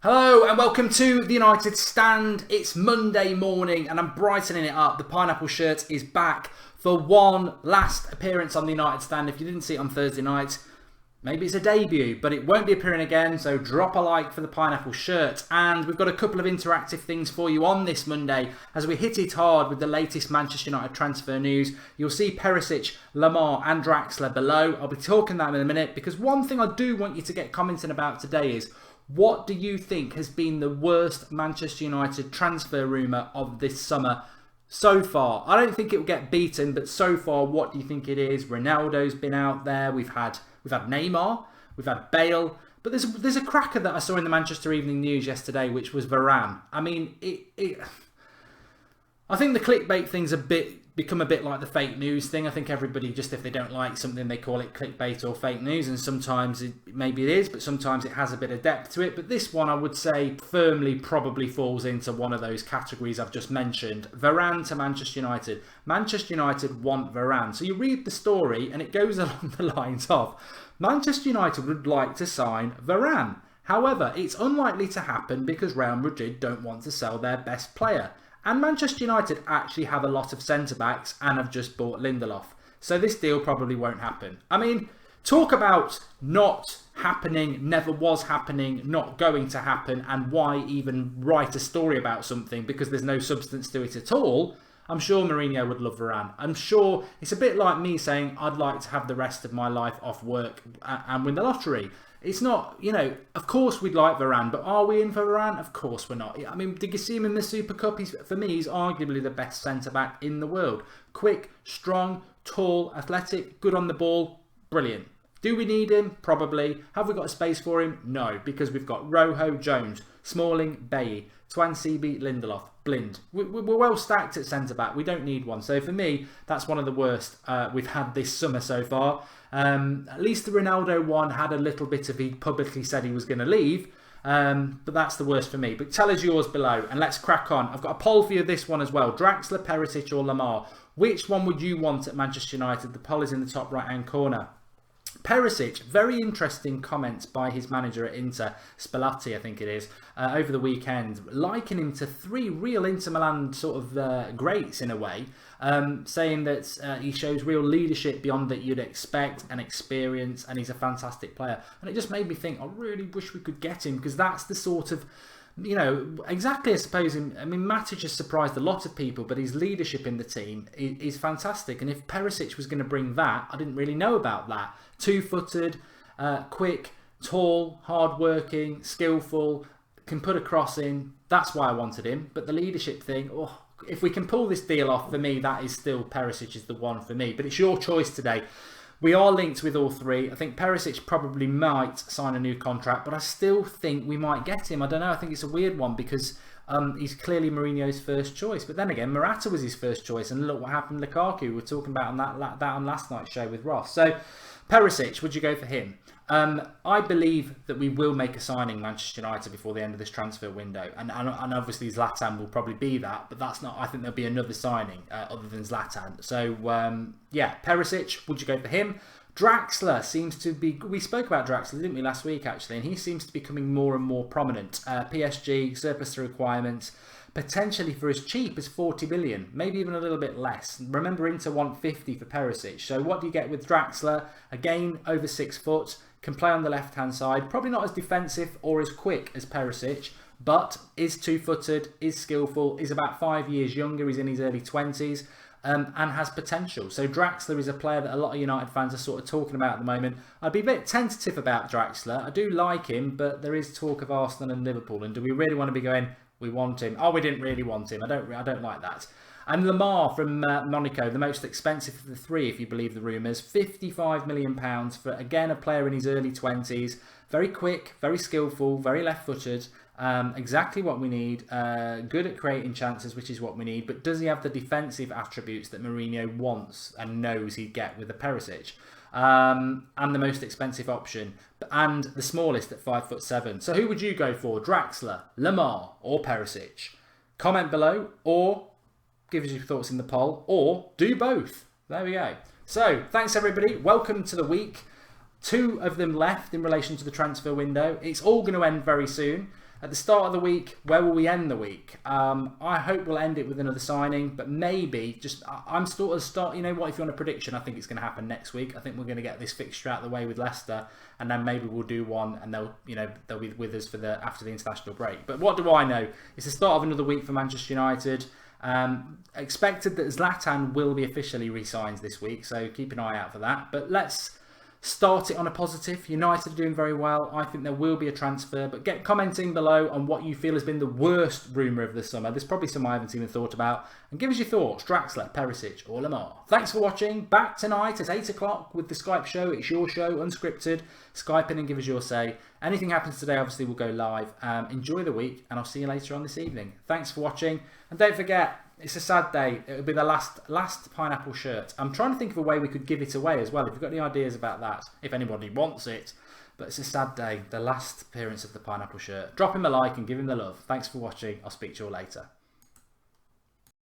Hello and welcome to the United Stand. It's Monday morning and I'm brightening it up. The pineapple shirt is back for one last appearance on the United Stand. If you didn't see it on Thursday night, maybe it's a debut, but it won't be appearing again, so drop a like for the pineapple shirt. And we've got a couple of interactive things for you on this Monday as we hit it hard with the latest Manchester United transfer news. You'll see Perisic, Lemar and Draxler below. I'll be talking that in a minute because one thing I do want you to get commenting about today is, what do you think has been the worst Manchester United transfer rumour of this summer so far? I don't think it will get beaten, but so far, what do you think it is? Ronaldo's been out there. We've had Neymar, we've had Bale, but there's a cracker that I saw in the Manchester Evening News yesterday, which was Varane. I mean, I think the clickbait thing's become a bit like the fake news thing. I think everybody, just if they don't like something, they call it clickbait or fake news, and sometimes maybe it is, but sometimes it has a bit of depth to it. But this one, I would say, firmly probably falls into one of those categories I've just mentioned. Varane to Manchester United. Manchester United want Varane. So you read the story and it goes along the lines of, Manchester United would like to sign Varane. However, it's unlikely to happen because Real Madrid don't want to sell their best player. And Manchester United actually have a lot of centre-backs and have just bought Lindelof. So this deal probably won't happen. I mean, talk about not happening, never was happening, not going to happen, and why even write a story about something because there's no substance to it at all. I'm sure Mourinho would love Varane. I'm sure it's a bit like me saying I'd like to have the rest of my life off work and win the lottery. It's not, of course we'd like Varane, but are we in for Varane? Of course we're not. I mean, did you see him in the Super Cup? For me, he's arguably the best centre-back in the world. Quick, strong, tall, athletic, good on the ball, brilliant. Do we need him? Probably. Have we got a space for him? No, because we've got Rojo, Jones, Smalling, Bailly, Twansibi, Lindelof, Blind. We're well stacked at centre-back. We don't need one. So for me, that's one of the worst we've had this summer so far. At least the Ronaldo one had a little bit of, he publicly said he was going to leave. But that's the worst for me. But tell us yours below and let's crack on. I've got a poll for you this one as well. Draxler, Perisic or Lemar. Which one would you want at Manchester United? The poll is in the top right hand corner. Perisic, very interesting comments by his manager at Inter, Spalletti I think it is, over the weekend, likening him to three real Inter Milan sort of greats in a way, saying that he shows real leadership beyond that you'd expect and experience, and he's a fantastic player. And it just made me think, I really wish we could get him, because that's the sort of, exactly, I suppose. I mean, Matic has surprised a lot of people, but his leadership in the team is fantastic. And if Perisic was going to bring that, I didn't really know about that. Two-footed, quick, tall, hard-working, skillful, can put a cross in. That's why I wanted him. But the leadership thing, if we can pull this deal off, for me, that is still Perisic is the one for me. But it's your choice today. We are linked with all three. I think Perisic probably might sign a new contract, but I still think we might get him. I don't know. I think it's a weird one because he's clearly Mourinho's first choice. But then again, Morata was his first choice, and look what happened to Lukaku. We were talking about that on last night's show with Ross. So Perisic, would you go for him? I believe that we will make a signing, Manchester United, before the end of this transfer window, and obviously Zlatan will probably be that, but that's not. I think there'll be another signing other than Zlatan. So yeah, Perisic, would you go for him? Draxler seems to be. We spoke about Draxler, didn't we, last week actually, and he seems to be becoming more and more prominent. PSG surplus to requirements. Potentially for as cheap as 40 million, maybe even a little bit less. Remember, Inter want 50 for Perisic. So what do you get with Draxler? Again, over 6 foot, can play on the left-hand side. Probably not as defensive or as quick as Perisic, but is two-footed, is skillful, is about 5 years younger, he's in his early 20s, and has potential. So Draxler is a player that a lot of United fans are sort of talking about at the moment. I'd be a bit tentative about Draxler. I do like him, but there is talk of Arsenal and Liverpool, and do we really want to be going, we want him? Oh, we didn't really want him. I don't like that. And Lemar from Monaco, the most expensive of the three, if you believe the rumours. £55 million for, again, a player in his early 20s. Very quick, very skillful, very left-footed. Exactly what we need. Good at creating chances, which is what we need. But does he have the defensive attributes that Mourinho wants and knows he'd get with a Perisic? And the most expensive option, and the smallest at 5'7". So who would you go for? Draxler, Lemar or Perisic? Comment below, or give us your thoughts in the poll, or do both. There we go. So thanks everybody. Welcome to the week. 2 of them left in relation to the transfer window. It's all going to end very soon. At the start of the week, where will we end the week? I hope we'll end it with another signing, but maybe I'm sort of you know what, if you want a prediction, I think it's going to happen next week. I think we're going to get this fixture out of the way with Leicester, and then maybe we'll do one, and they'll be with us for after the international break. But what do I know? It's the start of another week for Manchester United. Expected that Zlatan will be officially re-signed this week, so keep an eye out for that. But let's start it on a positive. United are doing very well. I think there will be a transfer, but get commenting below on what you feel has been the worst rumour of the summer. There's probably some I haven't even thought about. And give us your thoughts, Draxler, Perisic or Lemar. Thanks for watching. Back tonight at 8 o'clock with the Skype show. It's your show, unscripted. Skype in and give us your say. Anything happens today, obviously, we'll go live. Enjoy the week, and I'll see you later on this evening. Thanks for watching. And don't forget, it's a sad day. It'll be the last pineapple shirt. I'm trying to think of a way we could give it away as well. If you've got any ideas about that, if anybody wants it. But it's a sad day. The last appearance of the pineapple shirt. Drop him a like and give him the love. Thanks for watching. I'll speak to you all later.